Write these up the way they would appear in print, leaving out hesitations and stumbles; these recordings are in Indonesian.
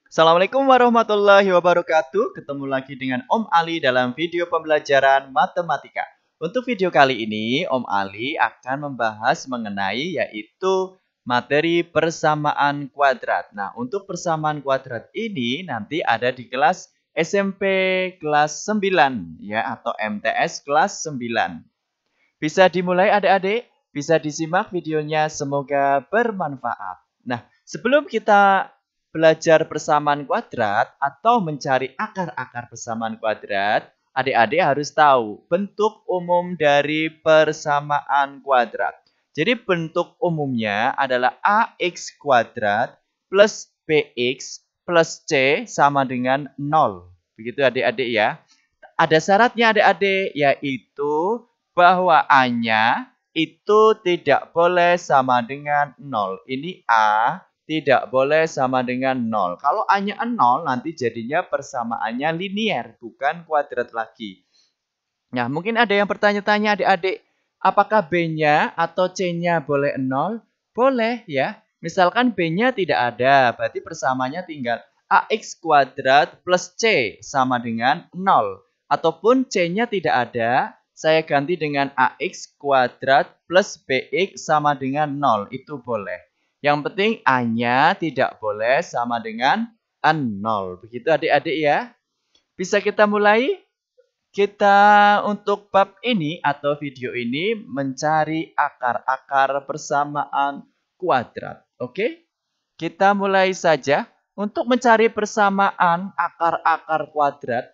Assalamualaikum warahmatullahi wabarakatuh. Ketemu lagi dengan Om Ali dalam video pembelajaran matematika. Untuk video kali ini, Om Ali akan membahas mengenai yaitu materi persamaan kuadrat. Nah, untuk persamaan kuadrat ini nanti ada di kelas SMP kelas 9 ya atau MTS kelas 9. Bisa dimulai adik-adik? Bisa disimak videonya, semoga bermanfaat. Nah, sebelum kita belajar persamaan kuadrat atau mencari akar-akar persamaan kuadrat, adik-adik harus tahu bentuk umum dari persamaan kuadrat. Jadi bentuk umumnya adalah AX kuadrat plus BX plus C sama dengan 0. Begitu adik-adik ya. Ada syaratnya adik-adik, yaitu bahwa A-nya itu tidak boleh sama dengan 0. Ini A tidak boleh sama dengan 0. Kalau A-nya 0, nanti jadinya persamaannya linier, bukan kuadrat lagi. Nah, mungkin ada yang bertanya-tanya adik-adik, apakah B-nya atau C-nya boleh 0? Boleh ya. Misalkan B-nya tidak ada, berarti persamaannya tinggal AX kuadrat plus C sama dengan 0. Ataupun C-nya tidak ada, saya ganti dengan AX kuadrat plus BX sama dengan 0. Itu boleh. Yang penting A-nya tidak boleh sama dengan 0. Begitu adik-adik ya. Bisa kita mulai? Kita untuk bab ini atau video ini mencari akar-akar persamaan kuadrat. Oke? Kita mulai saja. Untuk mencari persamaan akar-akar kuadrat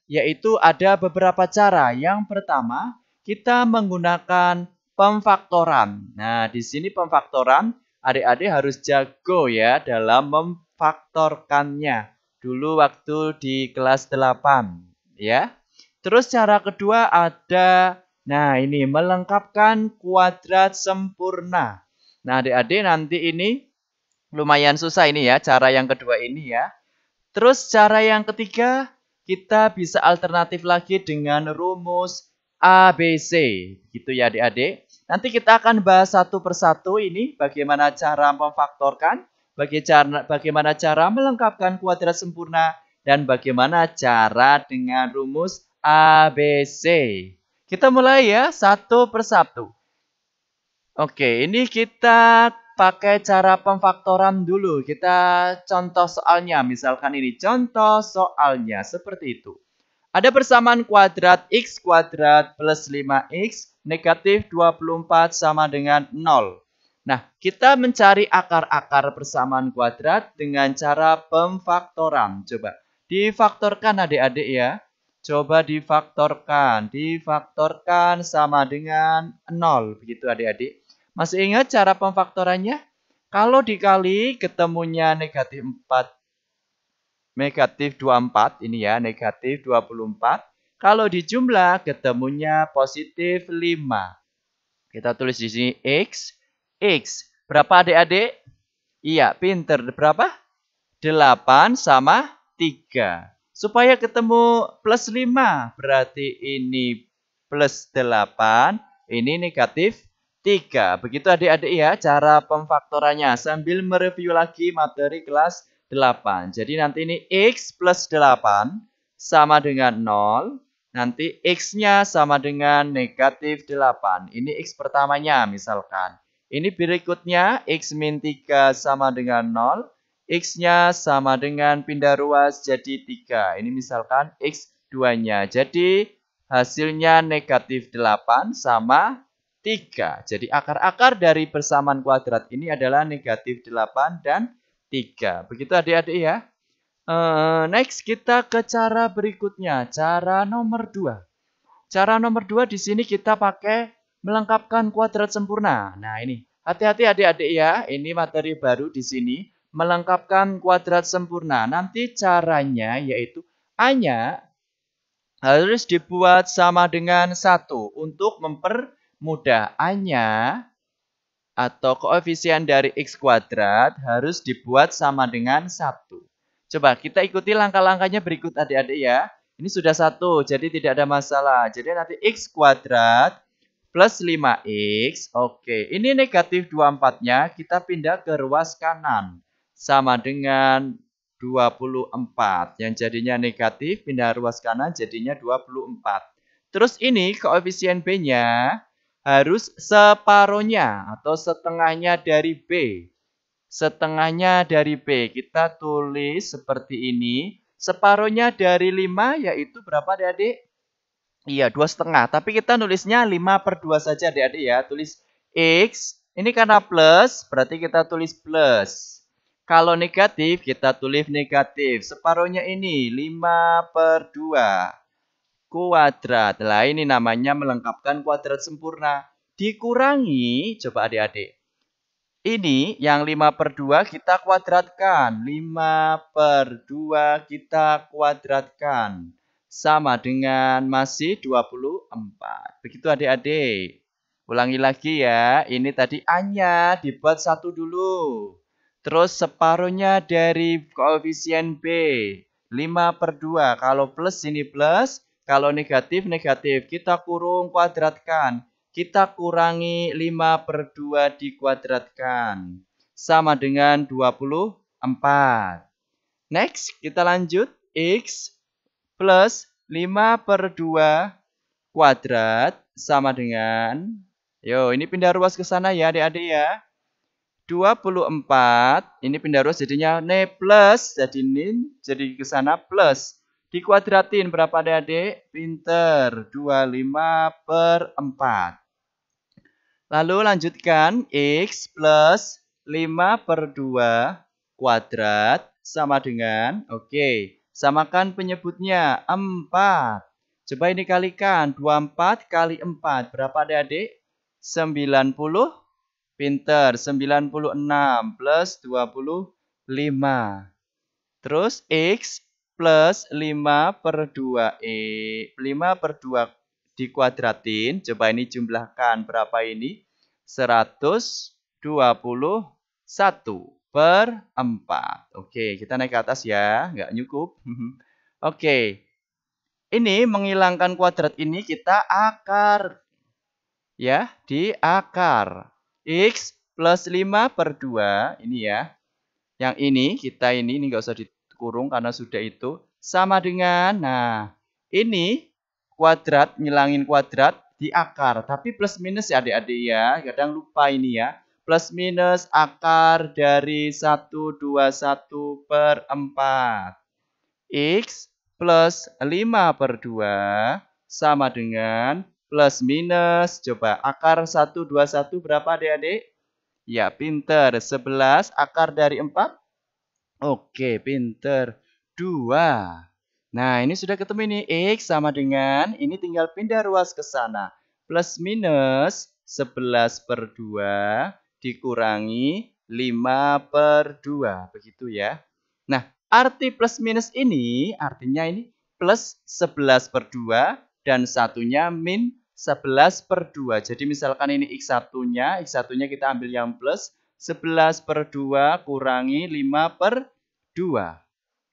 yaitu ada beberapa cara. Yang pertama, kita menggunakan pemfaktoran. Nah, di sini pemfaktoran adik-adik harus jago ya dalam memfaktorkannya. Dulu waktu di kelas 8 ya. Terus cara kedua ada, nah ini melengkapkan kuadrat sempurna. Nah adik-adik nanti ini lumayan susah ini ya, cara yang kedua ini ya. Terus cara yang ketiga, kita bisa alternatif lagi dengan rumus ABC. Gitu ya adik-adik. Nanti kita akan bahas satu persatu ini bagaimana cara memfaktorkan, bagaimana cara melengkapkan kuadrat sempurna, dan bagaimana cara dengan rumus ABC. Kita mulai ya, satu persatu. Oke, ini kita pakai cara pemfaktoran dulu. Kita contoh soalnya, misalkan ini contoh soalnya seperti itu. Ada persamaan kuadrat X kuadrat plus 5X negatif 24 sama dengan 0. Nah, kita mencari akar-akar persamaan kuadrat dengan cara pemfaktoran. Coba difaktorkan adik-adik ya. Coba difaktorkan. Difaktorkan sama dengan 0. Begitu adik-adik. Masih ingat cara pemfaktorannya? Kalau dikali ketemunya negatif 4. Negatif 24 ini ya, negatif 24. Kalau dijumlah ketemunya positif 5. Kita tulis di sini X. X. Berapa adik-adik? Iya, pinter. Berapa? 8 sama 3. Supaya ketemu plus 5. Berarti ini plus 8. Ini negatif 3. Begitu adik-adik ya cara pemfaktorannya. Sambil mereview lagi materi kelas 8. Jadi nanti ini X plus 8 sama dengan 0. Nanti X-nya sama dengan negatif 8. Ini X pertamanya misalkan. Ini berikutnya X min 3 sama dengan 0. X-nya sama dengan pindah ruas jadi 3. Ini misalkan X2-nya. Jadi hasilnya negatif 8 sama 3. Jadi akar-akar dari persamaan kuadrat ini adalah negatif 8 dan 3. Begitu adik-adik ya. Next kita ke cara berikutnya. Cara nomor 2. Cara nomor 2 di sini kita pakai melengkapkan kuadrat sempurna. Nah ini, hati-hati adik-adik ya. Ini materi baru di sini. Melengkapkan kuadrat sempurna. Nanti caranya yaitu A-nya harus dibuat sama dengan 1 untuk mempermudah. A-nya atau koefisien dari X kuadrat harus dibuat sama dengan 1. Coba kita ikuti langkah-langkahnya berikut adik-adik ya. Ini sudah 1, jadi tidak ada masalah. Jadi nanti X kuadrat plus 5X. Oke, ini negatif 24-nya kita pindah ke ruas kanan. sama dengan 24. Yang jadinya negatif, pindah ruas kanan jadinya 24. Terus ini koefisien B-nya harus separuhnya atau setengahnya dari B. Setengahnya dari B. Kita tulis seperti ini. Separuhnya dari 5 yaitu berapa adik-adik? Iya, 2,5. Tapi kita nulisnya 5/2 saja adik-adik ya. Tulis X. Ini karena plus, berarti kita tulis plus. Kalau negatif, kita tulis negatif. Separuhnya ini 5/2 kuadrat. Nah, ini namanya melengkapkan kuadrat sempurna. Dikurangi, coba adik-adik. Ini yang 5/2 kita kuadratkan. 5/2 kita kuadratkan. Sama dengan masih 24. Begitu adik-adik. Ulangi lagi ya. Ini tadi A-nya dibuat 1 dulu. Terus separuhnya dari koefisien B. 5/2. Kalau plus ini plus. Kalau negatif, negatif. Kita kurung kuadratkan. Kita kurangi 5/2 dikuadratkan. Sama dengan 24. Next, kita lanjut. X plus 5/2 kuadrat sama dengan, ini pindah ruas ke sana ya adik-adik ya. 24, ini pindah ruas jadinya plus, jadi ke sana plus. Dikuadratin berapa adik-adik? Pinter, 25/4. Lalu lanjutkan, X plus 5/2 kuadrat sama dengan, samakan penyebutnya 4. Coba ini kalikan, 24 kali 4, berapa adik-adik? 90, pinter, 96 plus 25. Terus X plus 5/2, 5/2 dikuadratin, coba ini jumlahkan berapa ini? 121/4. Oke, kita naik ke atas ya, nggak nyukup. Oke, ini menghilangkan kuadrat ini kita akar. Ya, di akar. X plus 5/2, ini ya. Yang ini, kita ini nggak usah dikurung karena sudah itu. Sama dengan, ini kuadrat, ngilangin kuadrat di akar. Tapi plus minus ya adik-adik ya. Kadang lupa ini ya. Plus minus akar dari 121/4. X plus 5/2 sama dengan plus minus. Coba akar 121 berapa adik-adik? Ya, pinter. 11 akar dari 4. Oke, pinter. 2. Nah, ini sudah ketemu ini. X sama dengan, ini tinggal pindah ruas ke sana. Plus minus 11/2 dikurangi 5/2. Begitu ya. Nah, arti plus minus ini, artinya ini plus 11/2 dan satunya min 11/2. Jadi misalkan ini X1-nya kita ambil yang plus. 11/2 kurangi 5/2.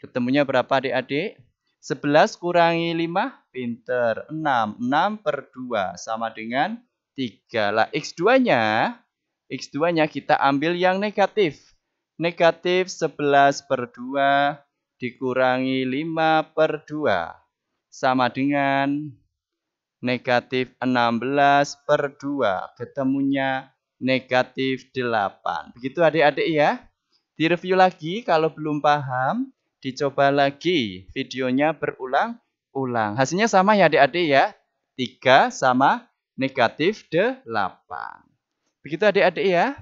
Ketemunya berapa adik-adik? 11 kurangi 5, pinter. 6. 6/2 sama dengan 3. Lah, X2-nya kita ambil yang negatif. Negatif 11/2 dikurangi 5/2. Sama dengan negatif 16/2. Ketemunya negatif 8. Begitu adik-adik ya. Direview lagi kalau belum paham. Dicoba lagi videonya berulang-ulang. Hasilnya sama ya adik-adik ya. 3 sama negatif 8. Begitu adik-adik ya.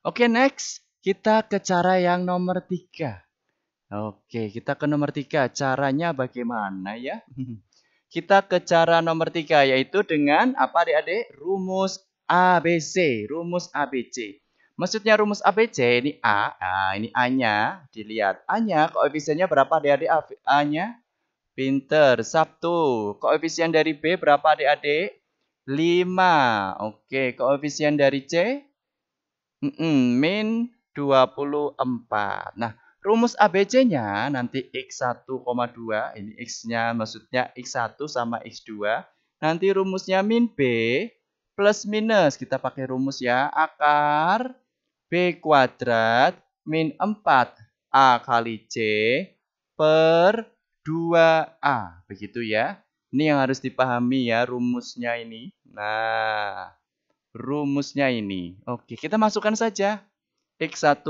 Oke, next. Kita ke cara yang nomor 3. Oke, kita ke nomor 3. Caranya bagaimana ya? Kita ke cara nomor 3, yaitu dengan apa adik-adik? Rumus ABC. Rumus ABC. Maksudnya rumus ABC ini A. Nah, ini A-nya. Dilihat. A-nya koefisiennya berapa adik-adik? A-nya? Pinter. 1. Koefisien dari B berapa adik-adik? 5. Oke. Koefisien dari C? Min 24. Nah, rumus ABC-nya nanti X1,2. Ini X-nya maksudnya X1 sama X2. Nanti rumusnya min B plus minus. Kita pakai rumus ya. Akar B kuadrat min 4A kali C per 2A. Begitu ya. Ini yang harus dipahami ya rumusnya ini. Nah, rumusnya ini. Oke, kita masukkan saja. X1,2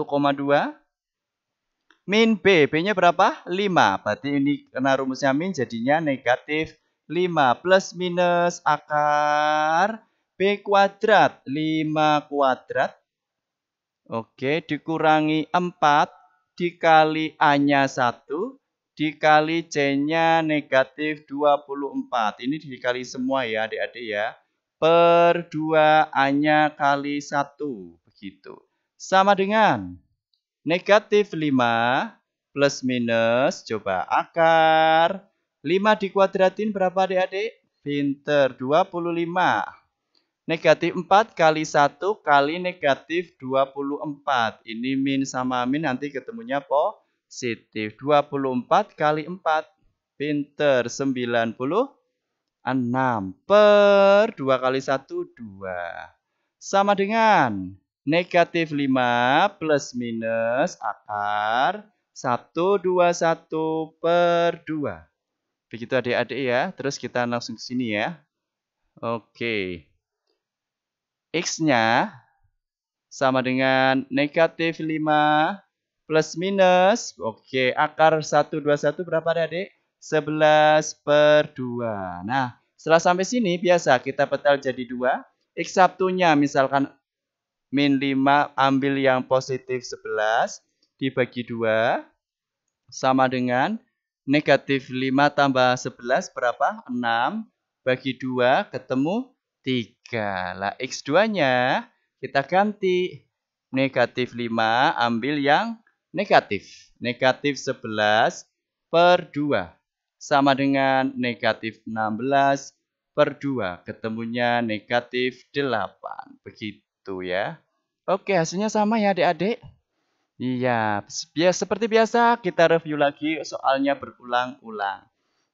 min B. B-nya berapa? 5. Berarti ini karena rumusnya min jadinya negatif 5 plus minus akar B kuadrat. 5 kuadrat. Oke, dikurangi 4 dikali A-nya 1 dikali C-nya negatif 24. Ini dikali semua ya adik-adik ya. Per 2A-nya kali 1. Begitu. Sama dengan negatif 5 plus minus. Coba akar. 5 dikuadratin berapa adik-adik? Pinter. 25. Negatif 4 kali 1 kali negatif 24. Ini min sama min nanti ketemunya positif. 24 kali 4. Pinter. 96. Per 2 kali 1, 2. Sama dengan negatif 5 plus minus akar 121 per 2. Begitu adik-adik ya. Terus kita langsung ke sini ya. Oke. X-nya sama dengan negatif 5 plus minus. Oke, akar 121 berapa adik? 11 per 2. Nah, setelah sampai sini biasa kita petal jadi 2. X1-nya misalkan min 5 ambil yang positif 11 dibagi 2. Sama dengan negatif 5 tambah 11 berapa? 6 bagi 2 ketemu 3. Lah X2-nya kita ganti. Negatif 5 ambil yang negatif. Negatif 11 per 2. Sama dengan negatif 16 per 2. Ketemunya negatif 8. Begitu ya. Oke, hasilnya sama ya adik-adik. Iya, seperti biasa kita review lagi soalnya berulang-ulang.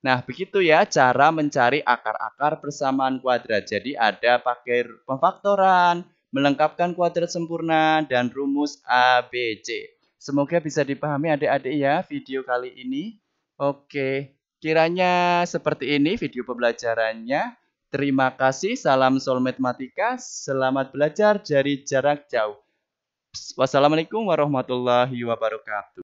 Nah, begitu ya cara mencari akar-akar persamaan kuadrat. Jadi ada pakai pemfaktoran, melengkapkan kuadrat sempurna, dan rumus ABC. Semoga bisa dipahami adik-adik ya video kali ini. Oke, kiranya seperti ini video pembelajarannya. Terima kasih, salam Sol Matematika, selamat belajar dari jarak jauh. Wassalamualaikum warahmatullahi wabarakatuh.